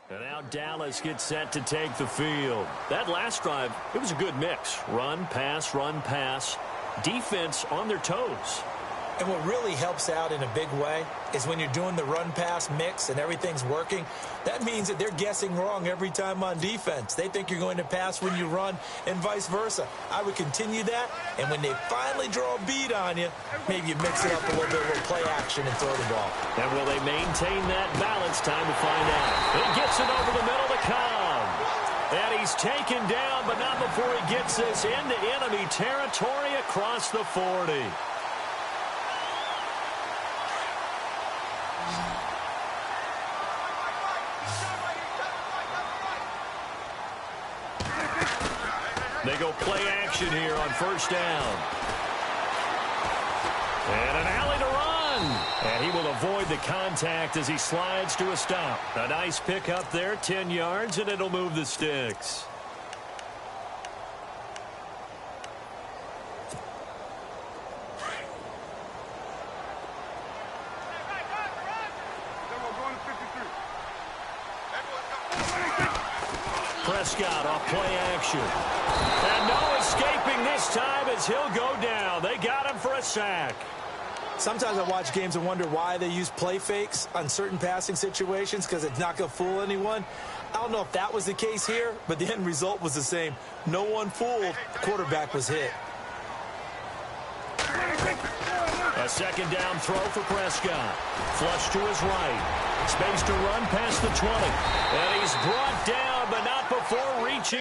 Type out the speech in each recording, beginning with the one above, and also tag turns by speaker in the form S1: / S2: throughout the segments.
S1: And now Dallas gets set to take the field. That last drive, it was a good mix. Run, pass. Defense on their toes.
S2: And what really helps out in a big way is when you're doing the run-pass mix and everything's working, that means that they're guessing wrong every time on defense. They think you're going to pass when you run and vice versa. I would continue that, and when they finally draw a beat on you, maybe you mix it up a little bit with play action and throw the ball.
S1: And will they maintain that balance? Time to find out. He gets it over the middle to Cobb. And he's taken down, but not before he gets this into enemy territory across the 40. They go play action here on first down. And an alley to run. And he will avoid the contact as he slides to a stop. A nice pick up there, 10 yards, and it'll move the sticks. Prescott off play action. And no escaping this time as he'll go down. They got him for a sack.
S2: Sometimes I watch games and wonder why they use play fakes on certain passing situations because it's not going to fool anyone. I don't know if that was the case here, but the end result was the same. No one fooled. The quarterback was hit.
S1: A second down throw for Prescott. Flush to his right. Space to run past the 20. And he's brought down, but not before reaching.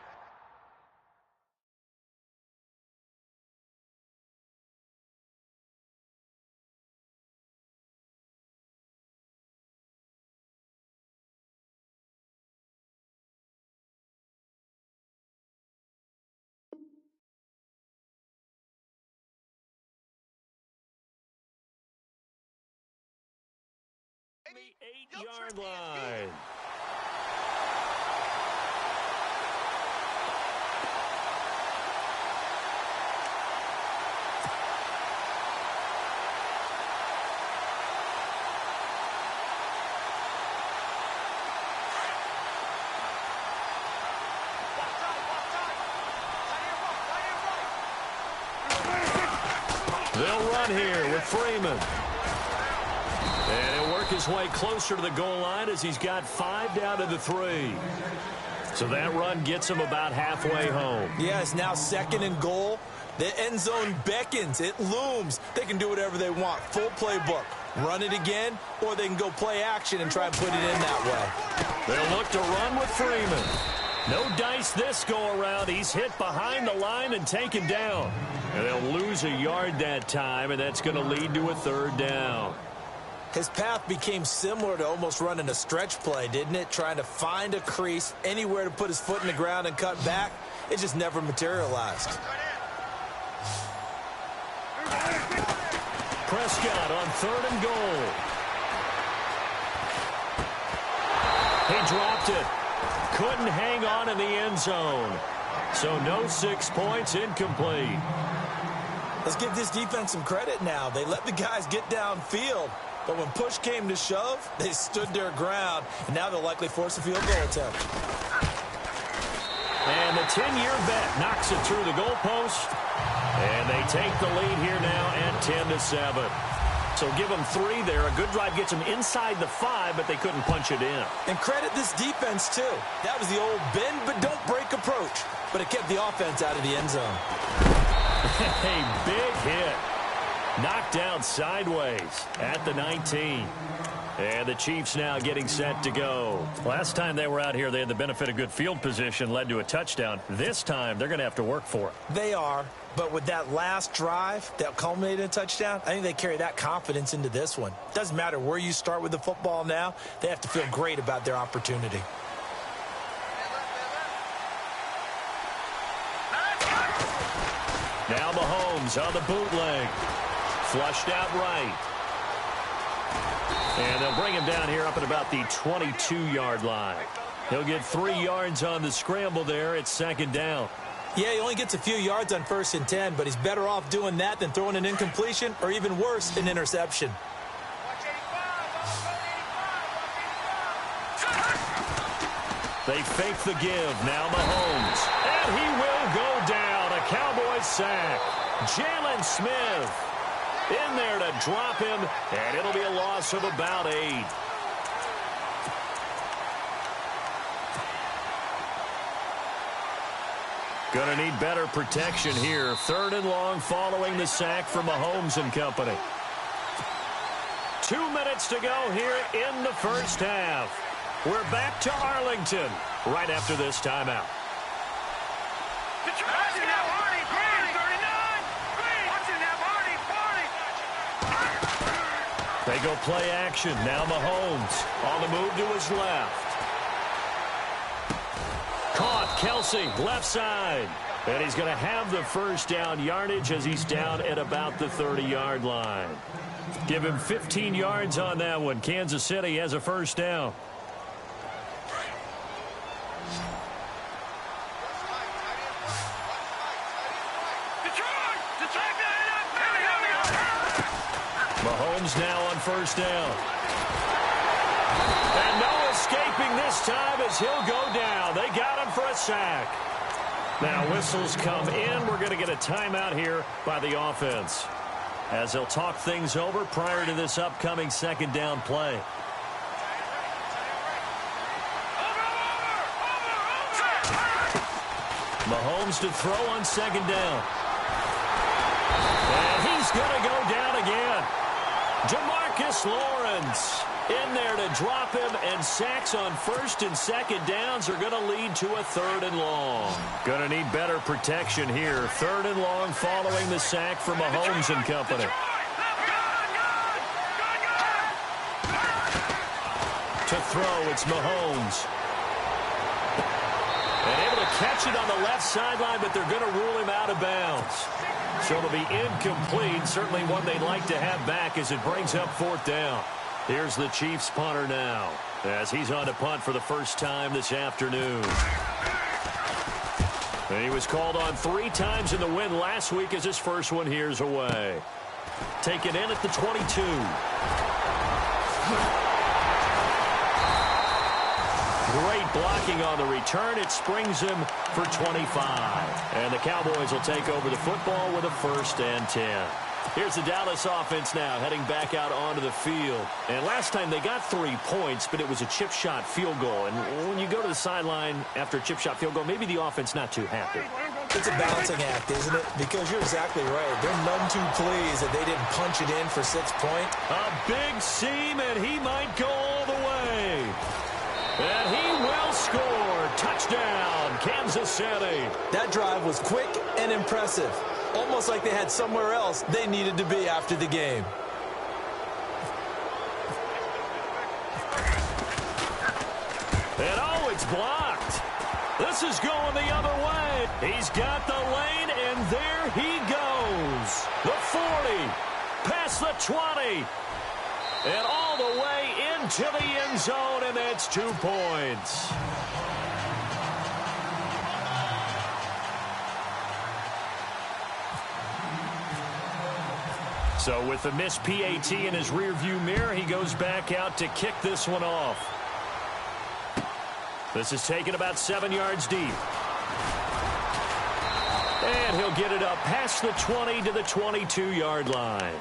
S1: The 8-yard line. They'll run here with Freeman. And he'll work his way closer to the goal line as he's got 5 down to the 3. So that run gets him about halfway home.
S2: Yeah, it's now 2nd and goal. The end zone beckons. It looms. They can do whatever they want. Full playbook. Run it again, or they can go play action and try and put it in that way.
S1: They'll look to run with Freeman. No dice this go-around. He's hit behind the line and taken down. And they'll lose a yard that time, and that's going to lead to a 3rd down.
S2: His path became similar to almost running a stretch play, didn't it? Trying to find a crease, anywhere to put his foot in the ground and cut back. It just never materialized.
S1: Prescott on 3rd and goal. He dropped it. Couldn't hang on in the end zone. So no 6 points, incomplete.
S2: Let's give this defense some credit now. They let the guys get downfield. But when push came to shove, they stood their ground, and now they'll likely force a field goal attempt.
S1: And the 10-year vet knocks it through the goalpost, and they take the lead here now at 10-7. So give them 3 there. A good drive gets them inside the 5, but they couldn't punch it in.
S2: And credit this defense, too. That was the old bend but don't break approach, but it kept the offense out of the end zone.
S1: A big hit. Knocked down sideways at the 19. And the Chiefs now getting set to go. Last time they were out here, they had the benefit of good field position, led to a touchdown. This time, they're going to have to work for it.
S2: They are, but with that last drive that culminated in a touchdown, I think they carry that confidence into this one. Doesn't matter where you start with the football now, they have to feel great about their opportunity.
S1: Now Mahomes on the bootleg. Flushed out right. And they'll bring him down here up at about the 22-yard line. He'll get 3 yards on the scramble there. It's 2nd down.
S2: Yeah, he only gets a few yards on 1st and 10, but he's better off doing that than throwing an incompletion or even worse, an interception.
S1: They fake the give. Now Mahomes. And he will go down. A Cowboys sack. Jalen Smith in there to drop him, and it'll be a loss of about 8. Going to need better protection here. 3rd and long following the sack from Mahomes and company. 2 minutes to go here in the first half. We're back to Arlington right after this timeout. They go play action. Now Mahomes on the move to his left. Caught. Kelsey, left side. And he's going to have the first down yardage as he's down at about the 30-yard line. Give him 15 yards on that one. Kansas City has a first down. Mahomes now on first down. And no escaping this time as he'll go down. They got him for a sack. Now whistles come in. We're going to get a timeout here by the offense as they'll talk things over prior to this upcoming second down play. Mahomes to throw on second down. And he's going to go down again. Demarcus Lawrence in there to drop him, and sacks on first and second downs are going to lead to a 3rd and long. Going to need better protection here. 3rd and long following the sack from Mahomes and company. To throw, it's Mahomes. And able to catch it on the left sideline, but they're going to rule him out of bounds. So it'll be incomplete. Certainly one they'd like to have back as it brings up 4th down. Here's the Chiefs punter now as he's on to punt for the first time this afternoon. And he was called on 3 times in the win last week as his first one here's away. Taken in at the 22. Great blocking on the return. It springs him for 25. And the Cowboys will take over the football with a 1st and 10. Here's the Dallas offense now heading back out onto the field. And last time they got 3 points, but it was a chip shot field goal. And when you go to the sideline after a chip shot field goal, maybe the offense not too happy.
S2: It's a balancing act, isn't it? Because you're exactly right. They're none too pleased that they didn't punch it in for 6 points.
S1: A big seam, and he might go all the way. And he will score. Touchdown, Kansas City.
S2: That drive was quick and impressive. Almost like they had somewhere else they needed to be after the game.
S1: And oh, it's blocked. This is going the other way. He's got the lane, and there he goes. The 40, past the 20. And all the way into the end zone, and that's 2 points. So with the missed PAT in his rearview mirror, he goes back out to kick this one off. This is taken about 7 yards deep. And he'll get it up past the 20 to the 22-yard line.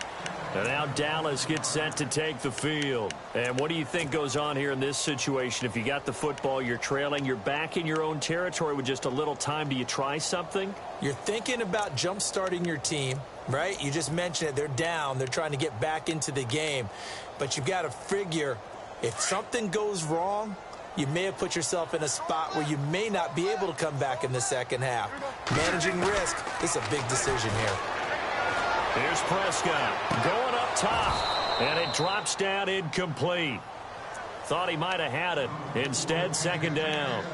S1: And now Dallas gets set to take the field. And what do you think goes on here in this situation? If you got the football, you're trailing, you're back in your own territory with just a little time. Do you try something?
S2: You're thinking about jump-starting your team, right? You just mentioned it. They're down. They're trying to get back into the game. But you've got to figure if something goes wrong, you may have put yourself in a spot where you may not be able to come back in the second half. Managing risk is a big decision here.
S1: Here's Prescott going up top, and it drops down incomplete. Thought he might have had it. Instead, second down.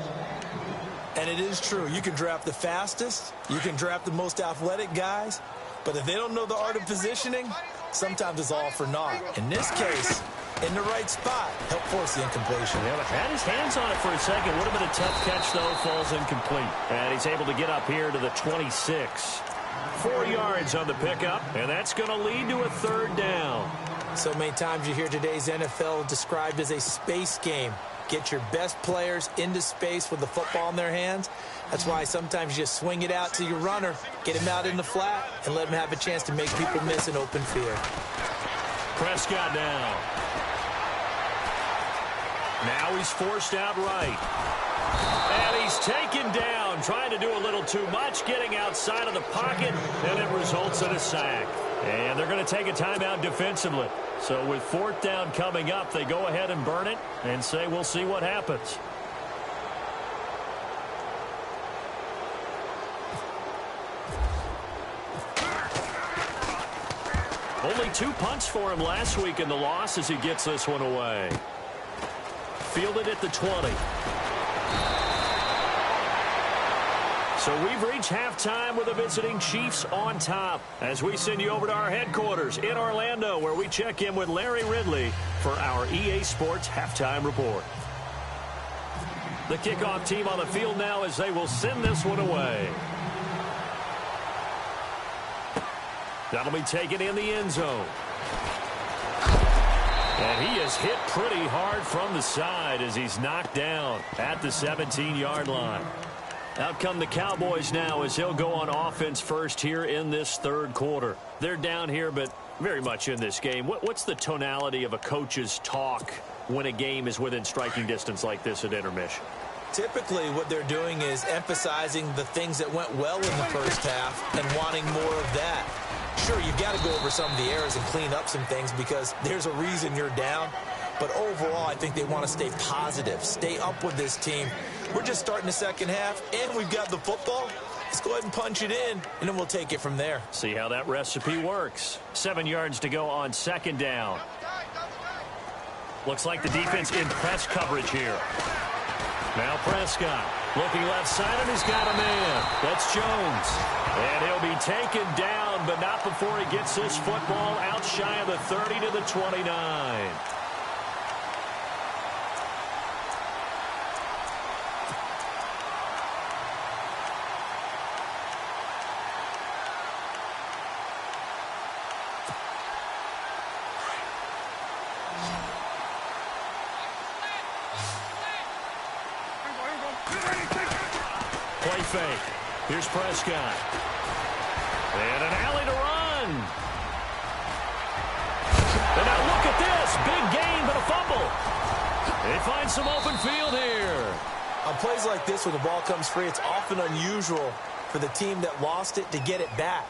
S2: And it is true. You can draft the fastest. You can draft the most athletic guys. But if they don't know the art of positioning, sometimes it's all for naught. In this case, in the right spot, help force the incompletion.
S1: Yeah, but had his hands on it for a second. Would have been a tough catch, though. Falls incomplete. And he's able to get up here to the 26. 4 yards on the pickup, and that's going to lead to a third down.
S2: So many times you hear today's NFL described as a space game. get your best players into space with the football in their hands. That's why sometimes you just swing it out to your runner, get him out in the flat, and let him have a chance to make people miss an open field.
S1: Prescott now. Now he's forced out right. And he's taken down, trying to do a little too much, getting outside of the pocket, and it results in a sack. And they're going to take a timeout defensively. So with 4th down coming up, they go ahead and burn it and say we'll see what happens. Only 2 punts for him last week in the loss as he gets this one away. Fielded at the 20. So we've reached halftime with the visiting Chiefs on top as we send you over to our headquarters in Orlando, where we check in with Larry Ridley for our EA Sports Halftime Report. The kickoff team on the field now as they will send this one away. That'll be taken in the end zone. And he is hit pretty hard from the side as he's knocked down at the 17-yard line. Out come the Cowboys now as he'll go on offense first here in this 3rd quarter. They're down here, but very much in this game. What's the tonality of a coach's talk when a game is within striking distance like this at intermission?
S2: Typically, what they're doing is emphasizing the things that went well in the first half and wanting more of that. Sure, you've got to go over some of the errors and clean up some things because there's a reason you're down. But overall, I think they want to stay positive, stay up with this team. We're just starting the second half, and we've got the football. Let's go ahead and punch it in, and then we'll take it from there.
S1: See how that recipe works. 7 yards to go on 2nd down. Looks like the defense in press coverage here. Now Prescott looking left side, and he's got a man. That's Jones. And he'll be taken down, but not before he gets this football out shy of the 30 to the 29. Play fake. Here's Prescott. And an alley to run. And now look at this. Big gain, but a fumble. They find some open field here.
S2: On plays like this where the ball comes free, it's often unusual for the team that lost it to get it back.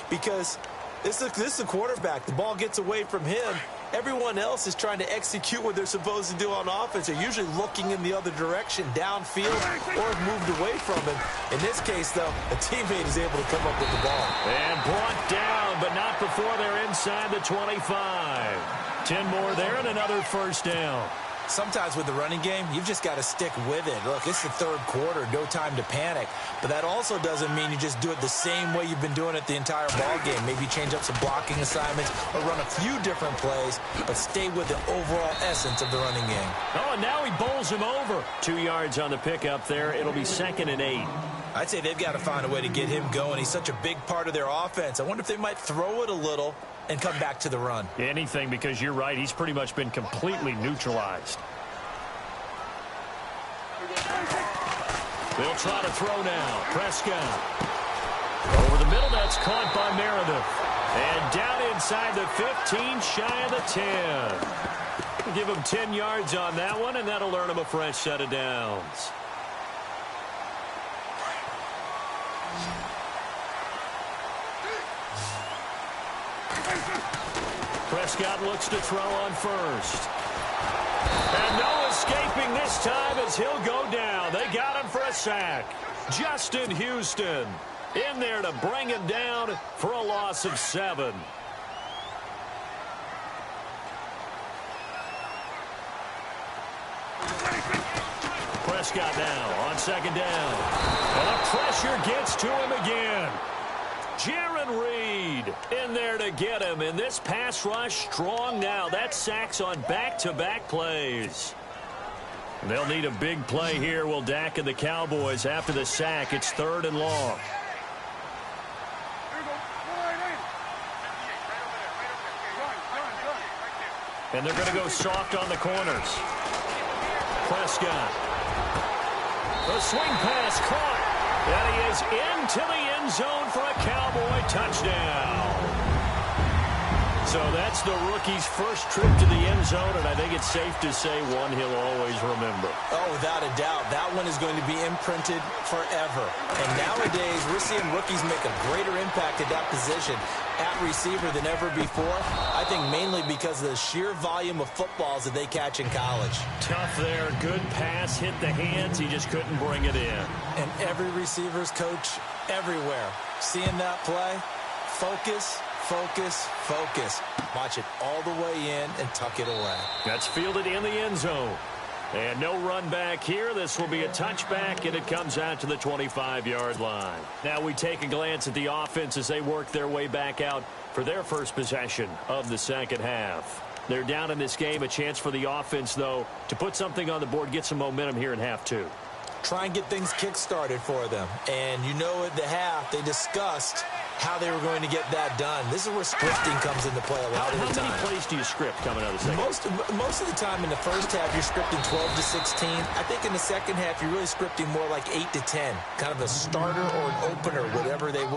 S2: Because this is the quarterback. The ball gets away from him. Everyone else is trying to execute what they're supposed to do on offense. They're usually looking in the other direction, downfield, or have moved away from him. In this case, though, a teammate is able to come up with the ball.
S1: And brought down, but not before they're inside the 25. 10 more there and another first down.
S2: Sometimes with the running game, you've just got to stick with it. Look, it's the 3rd quarter, no time to panic. But that also doesn't mean you just do it the same way you've been doing it the entire ball game. Maybe change up some blocking assignments or run a few different plays, but stay with the overall essence of the running game.
S1: Oh, and now he bowls him over. 2 yards on the pickup there. It'll be 2nd and 8.
S2: I'd say they've got to find a way to get him going. He's such a big part of their offense. I wonder if they might throw it a little and come back to the run.
S1: Anything, because you're right. He's pretty much been completely neutralized. They'll try to throw now. Prescott. Over the middle, that's caught by Meredith. And down inside the 15, shy of the 10. We'll give him 10 yards on that one, and that'll earn him a fresh set of downs. Prescott looks to throw on first. And no escaping this time as he'll go down. They got him for a sack. Justin Houston in there to bring him down for a loss of 7. Prescott now on 2nd down. And the pressure gets to him again. Jaron Reed in there to get him. And this pass rush strong now. That sacks on back-to-back plays. They'll need a big play here, will Dak and the Cowboys. After the sack, it's 3rd and long. And they're going to go soft on the corners. Prescott. The swing pass caught. And he is into the end zone for a Cowboy touchdown. So that's the rookie's first trip to the end zone, and I think it's safe to say one he'll always remember.
S2: Oh, without a doubt. That one is going to be imprinted forever. And nowadays, we're seeing rookies make a greater impact at that position at receiver than ever before. I think mainly because of the sheer volume of footballs that they catch in college.
S1: Tough there. Good pass. Hit the hands. He just couldn't bring it in.
S2: And every receiver's coach everywhere. Seeing that play, focus, focus, focus. Watch it all the way in and tuck it away.
S1: That's fielded in the end zone. And no run back here. This will be a touchback, and it comes out to the 25-yard line. Now we take a glance at the offense as they work their way back out for their first possession of the second half. They're down in this game. A chance for the offense, though, to put something on the board, get some momentum here in half two.
S2: Try and get things kick-started for them. And you know at the half, they discussed how they were going to get that done. This is where scripting comes into play a lot of the time.
S1: How many plays do you script coming out of the second?
S2: Most of the time in the first half, you're scripting 12 to 16. I think in the second half, you're really scripting more like 8 to 10. Kind of a starter or an opener,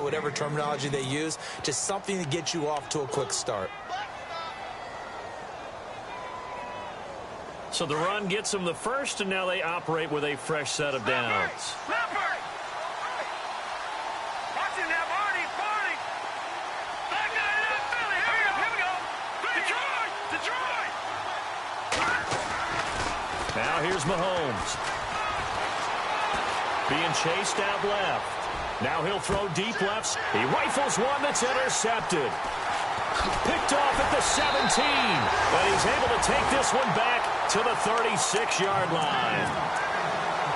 S2: whatever terminology they use. Just something to get you off to a quick start.
S1: So the run gets them the first, and now they operate with a fresh set of downs. Now here's Mahomes. Being chased out left. Now he'll throw deep lefts. He rifles one that's intercepted. Picked off at the 17. But he's able to take this one back to the 36-yard line.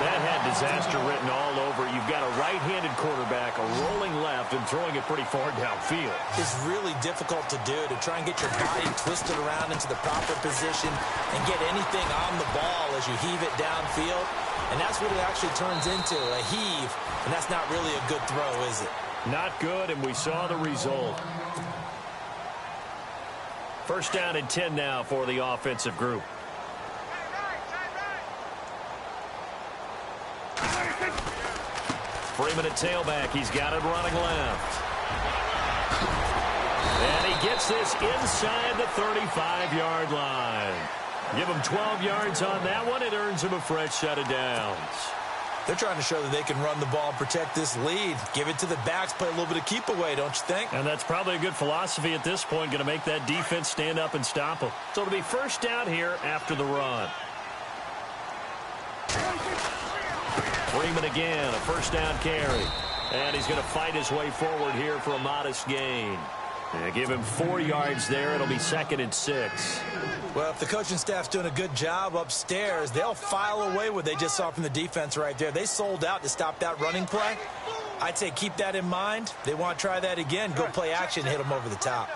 S1: That had disaster written all over. You've got a right-handed quarterback, a rolling left, and throwing it pretty far downfield.
S2: It's really difficult to do, to try and get your body twisted around into the proper position and get anything on the ball as you heave it downfield. And that's what it actually turns into, a heave. And that's not really a good throw, is it?
S1: Not good, and we saw the result. First down and 10 now for the offensive group. Freeman at tailback. He's got it running left. And he gets this inside the 35-yard line. Give him 12 yards on that one. It earns him a fresh set of downs.
S2: They're trying to show that they can run the ball and protect this lead. Give it to the backs, play a little bit of keep away, don't you think?
S1: And that's probably a good philosophy at this point, going to make that defense stand up and stop them. So it'll be first down here after the run. Freeman again, a first down carry. And he's going to fight his way forward here for a modest gain. And give him 4 yards there. It'll be 2nd and 6.
S2: Well, if the coaching staff's doing a good job upstairs, they'll file away what they just saw from the defense right there. They sold out to stop that running play. I'd say keep that in mind. They want to try that again. Go play action, hit them over the top.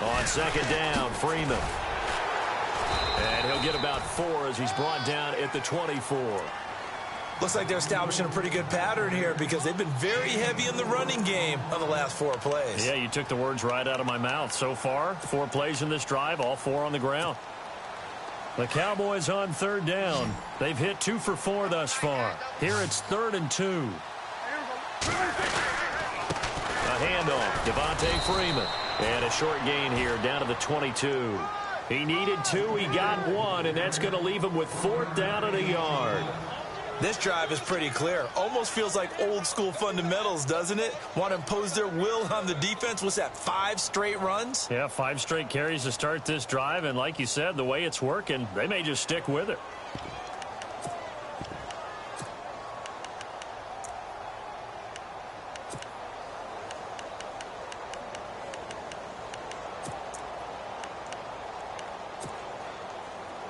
S1: On second down, Freeman. And he'll get about 4 as he's brought down at the 24.
S2: Looks like they're establishing a pretty good pattern here because they've been very heavy in the running game on the last 4 plays.
S1: Yeah, you took the words right out of my mouth. So far, 4 plays in this drive, all 4 on the ground. The Cowboys on third down. They've hit 2 for 4 thus far. Here it's 3rd and 2. A handoff, Devontae Freeman. And a short gain here down to the 22. He needed 2, he got 1, and that's going to leave him with 4th down and a yard.
S2: This drive is pretty clear. Almost feels like old school fundamentals, doesn't it? Want to impose their will on the defense. What's that, 5 straight runs?
S1: Yeah, 5 straight carries to start this drive, and like you said, the way it's working, they may just stick with it.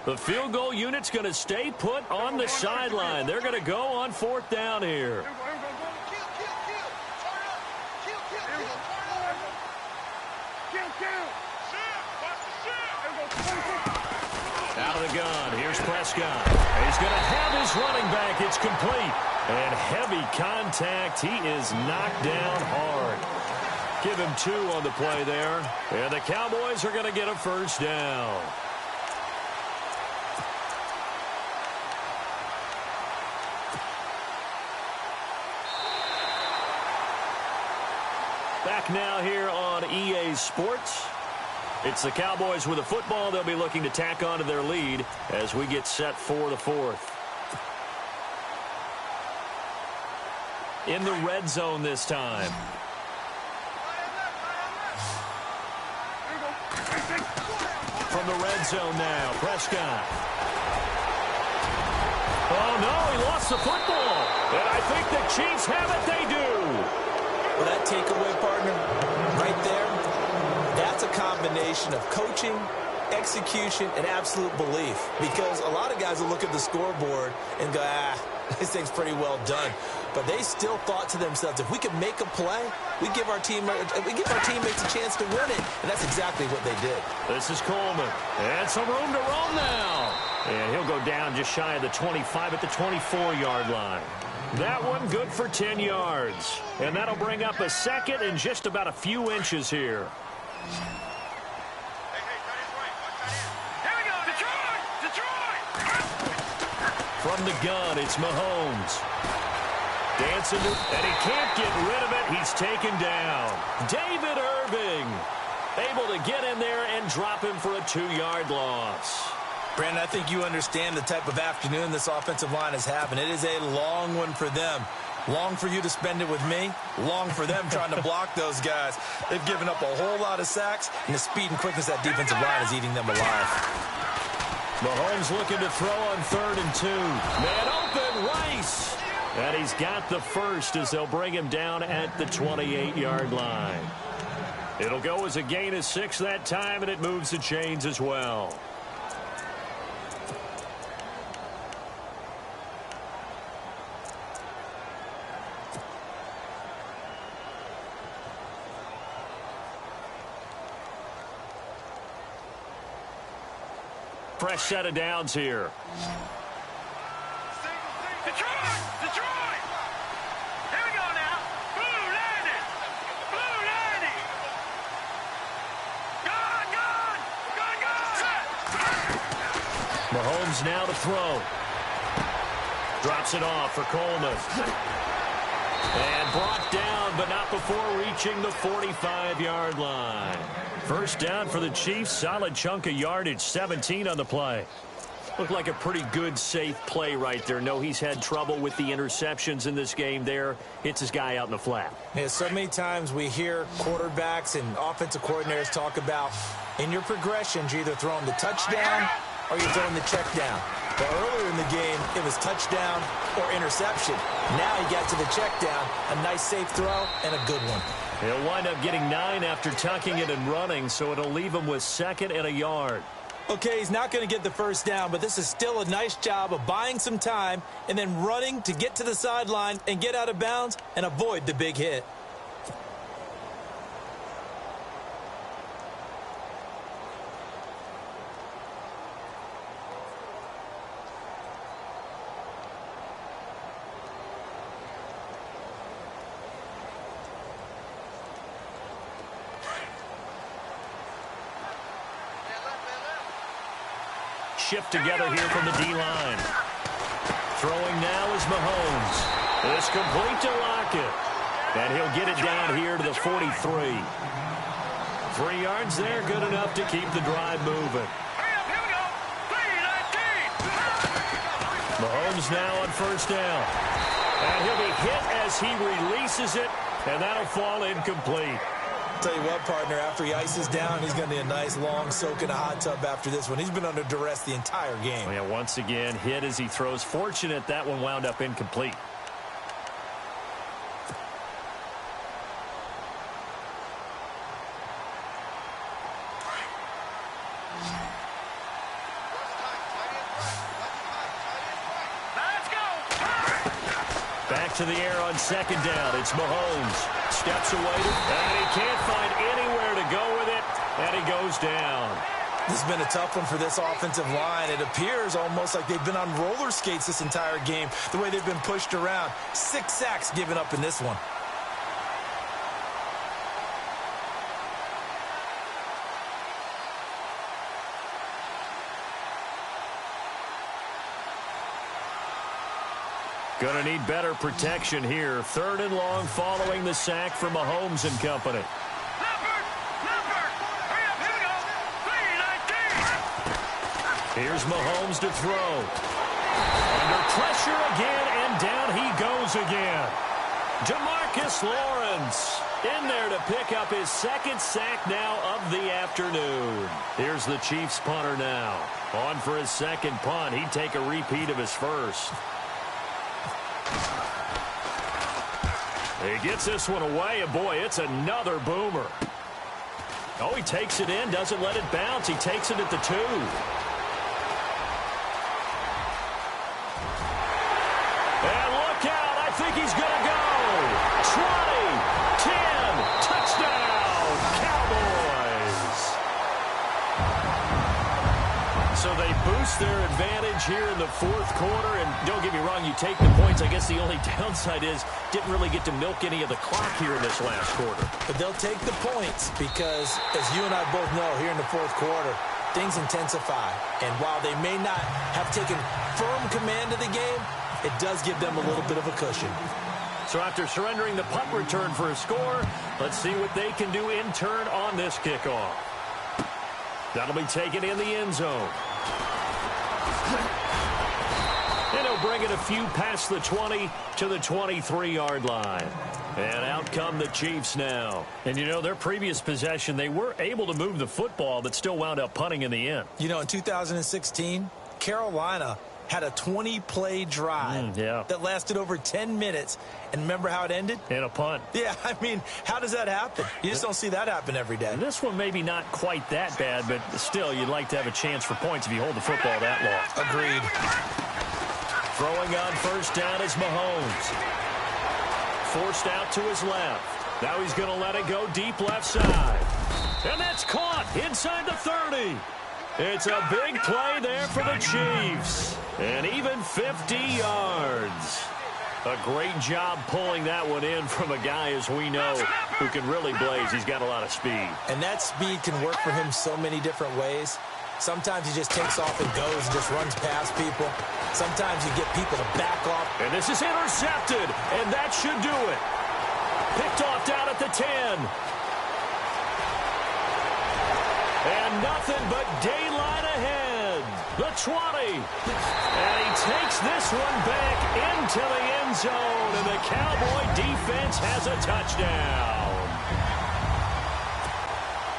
S1: The field goal unit's going to stay put on the sideline. They're going to go on 4th down here. Out of the gun. Here's Prescott. He's going to have his running back. It's complete. And heavy contact. He is knocked down hard. Give him 2 on the play there. And the Cowboys are going to get a first down. Back now here on EA Sports. It's the Cowboys with a football. They'll be looking to tack on to their lead as we get set for the 4th. In the red zone this time. From the red zone now, Prescott. Oh, no, he lost the football. And I think the Chiefs have it. They do.
S2: Well, that takeaway, partner, right there, that's a combination of coaching, execution, and absolute belief. Because a lot of guys will look at the scoreboard and go, this thing's pretty well done. But they still thought to themselves, if we could make a play, we give our teammates a chance to win it. And that's exactly what they did.
S1: This is Coleman. And some room to roam now. And he'll go down just shy of the 25 at the 24-yard line. That one good for 10 yards. And that'll bring up a second and just about a few inches here. From the gun, it's Mahomes. Dancing, and he can't get rid of it. He's taken down. David Irving able to get in there and drop him for a 2-yard loss.
S2: Brandon, I think you understand the type of afternoon this offensive line is having. It is a long one for them. Long for you to spend it with me. Long for them trying to block those guys. They've given up a whole lot of sacks, and the speed and quickness of that defensive line is eating them alive.
S1: Mahomes looking to throw on 3rd and 2. Man open, Rice. And he's got the first as they'll bring him down at the 28-yard line. It'll go as a gain of 6 that time, and it moves the chains as well. Fresh set of downs here.
S3: Detroit! Detroit! Here we go now. Blue landing! Blue landing! Gone!
S1: Mahomes now to throw. Drops it off for Coleman. And brought down, but not before reaching the 45-yard line. First down for the Chiefs. Solid chunk of yardage. 17 on the play. Looked like a pretty good, safe play right there. No, he's had trouble with the interceptions in this game there. Hits his guy out in the flat.
S2: Yeah, so many times we hear quarterbacks and offensive coordinators talk about in your progressions, you're either throwing the touchdown or you're throwing the check down. But earlier in the game, it was touchdown or interception. Now he got to the check down, a nice safe throw, and a good one.
S1: He'll wind up getting 9 after tucking it and running, so it'll leave him with 2nd and a yard.
S2: Okay, he's not going to get the first down, but this is still a nice job of buying some time and then running to get to the sideline and get out of bounds and avoid the big hit.
S1: Shift together here from the D-line. Throwing now is Mahomes. It's complete to Lockett. And he'll get it down here to the 43. 3 yards there, good enough to keep the drive moving. Mahomes now on first down. And he'll be hit as he releases it, and that'll fall incomplete.
S2: Tell you what, partner, after he ices down, he's going to need a nice long soak in a hot tub after this one. He's been under duress the entire game.
S1: Yeah, once again, hit as he throws. Fortunate that one wound up incomplete. Back to the air on 2nd down. It's Mahomes. Steps away, and he can't find anywhere to go with it, and he goes down.
S2: This has been a tough one for this offensive line. It appears almost like they've been on roller skates this entire game, the way they've been pushed around. 6 sacks given up in this one.
S1: Going to need better protection here. 3rd and long following the sack from Mahomes and company. Here's Mahomes to throw. Under pressure again, and down he goes again. Demarcus Lawrence in there to pick up his 2nd sack now of the afternoon. Here's the Chiefs punter now. On for his 2nd punt. He'd take a repeat of his 1st. He gets this one away, and boy, it's another boomer. Oh, he takes it in, doesn't let it bounce. He takes it at the 2. And look out, I think he's going to go. 20, 10, touchdown, Cowboys. So they boost their advantage here in the 4th quarter. And don't get me wrong, you take the points. I guess the only downside is didn't really get to milk any of the clock here in this last quarter.
S2: But they'll take the points because, as you and I both know, here in the 4th quarter, things intensify. And while they may not have taken firm command of the game, it does give them a little bit of a cushion.
S1: So after surrendering the punt return for a score, let's see what they can do in turn on this kickoff. That'll be taken in the end zone. And he'll bring it a few past the 20 to the 23-yard line. And out come the Chiefs now. And, you know, their previous possession, they were able to move the football, but still wound up punting in the end.
S2: You know, in 2016, Carolina had a 20-play drive that lasted over 10 minutes. And remember how it ended?
S1: In a punt.
S2: Yeah, I mean, how does that happen? You just don't see that happen every day.
S1: And this one maybe not quite that bad, but still, you'd like to have a chance for points if you hold the football that long.
S2: Agreed.
S1: Throwing on 1st down is Mahomes. Forced out to his left. Now he's going to let it go deep left side. And that's caught inside the 30. It's a big play there for the Chiefs. And even 50 yards. A great job pulling that one in from a guy, as we know, who can really blaze. He's got a lot of speed.
S2: And that speed can work for him so many different ways. Sometimes he just takes off and goes and just runs past people. Sometimes you get people to back off.
S1: And this is intercepted, and that should do it. Picked off down at the 10. And nothing but daylight ahead. The 20. And he takes this one back into the end zone, and the Cowboy defense has a touchdown.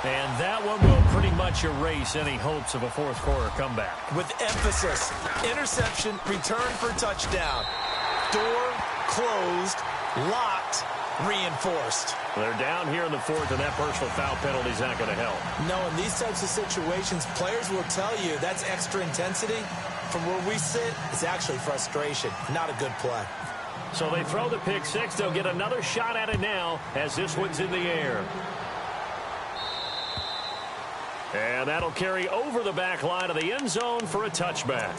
S1: And that one will pretty much erase any hopes of a 4th quarter comeback.
S2: With emphasis, interception, return for touchdown. Door closed, locked, reinforced.
S1: They're down here in the 4th, and that personal foul penalty is not going to help.
S2: No, in these types of situations, players will tell you that's extra intensity. From where we sit, it's actually frustration, not a good play.
S1: So they throw the pick 6. They'll get another shot at it now as this one's in the air. And that'll carry over the back line of the end zone for a touchback.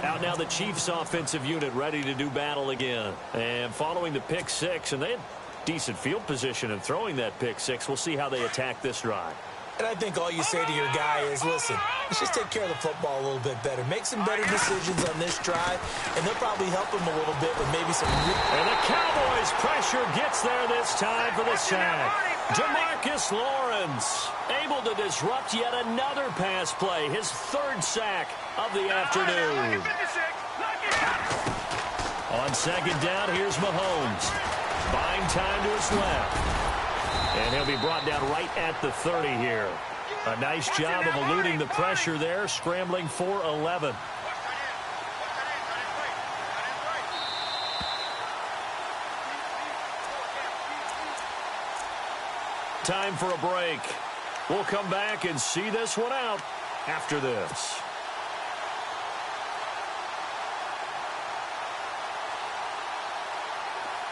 S1: Out now the Chiefs offensive unit ready to do battle again. And following the pick 6, and they had decent field position in throwing that pick 6. We'll see how they attack this drive.
S2: And I think all you say to your guy is, listen, let's just take care of the football a little bit better. Make some better decisions on this drive, and they'll probably help him a little bit with maybe some...
S1: And the Cowboys' pressure gets there this time for the sack. Demarcus Lawrence able to disrupt yet another pass play. His 3rd sack of the afternoon. On 2nd down, here's Mahomes. Buying time to his left. And he'll be brought down right at the 30 here. A nice job of eluding the pressure there, scrambling for 11. Time for a break. We'll come back and see this one out after this.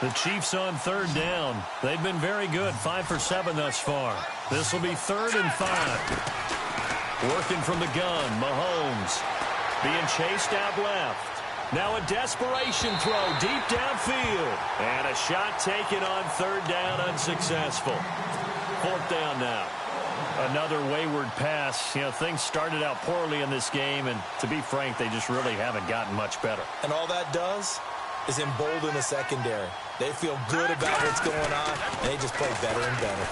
S1: The Chiefs on 3rd down. They've been very good, 5 for 7 thus far. This will be 3rd and 5. Working from the gun, Mahomes being chased out left. Now a desperation throw deep downfield. And a shot taken on 3rd down, unsuccessful. 4th down now. Another wayward pass. You know, things started out poorly in this game, and to be frank, they just really haven't gotten much better.
S2: And all that does, is embolden the secondary. They feel good about what's going on, and they just play better and better.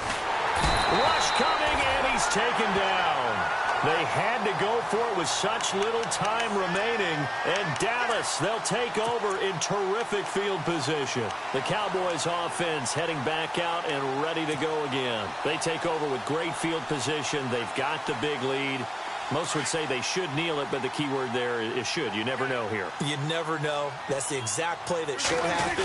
S1: Rush coming, and he's taken down. They had to go for it with such little time remaining. And Dallas, they'll take over in terrific field position. The Cowboys offense heading back out and ready to go again. They take over with great field position. They've got the big lead. Most would say they should kneel it, but the key word there is should. You never know here.
S2: You never know. That's the exact play that should happen.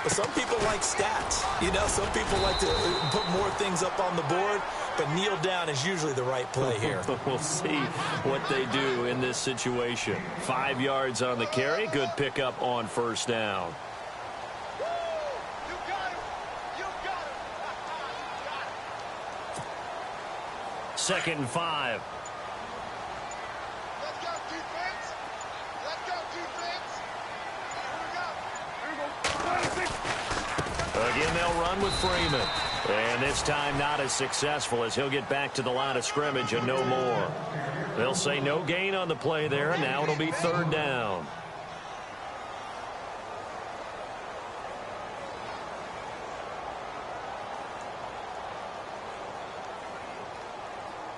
S2: But some people like stats. You know, some people like to put more things up on the board, but kneel down is usually the right play here.
S1: We'll see what they do in this situation. 5 yards on the carry. Good pickup on first down. Second and 5. Again, they'll run with Freeman. And this time not as successful as he'll get back to the line of scrimmage and no more. They'll say no gain on the play there, and now it'll be third down.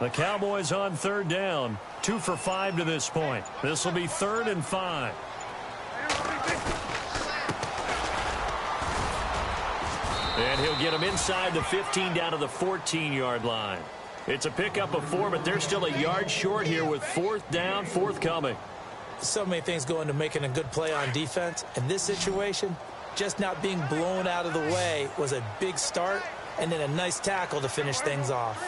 S1: The Cowboys on third down. 2 for 5 to this point. This will be 3rd and 5. And he'll get him inside the 15 down to the 14-yard line. It's a pickup of 4, but they're still a yard short here with 4th down, forthcoming.
S2: So many things go into making a good play on defense. In this situation, just not being blown out of the way was a big start, and then a nice tackle to finish things off.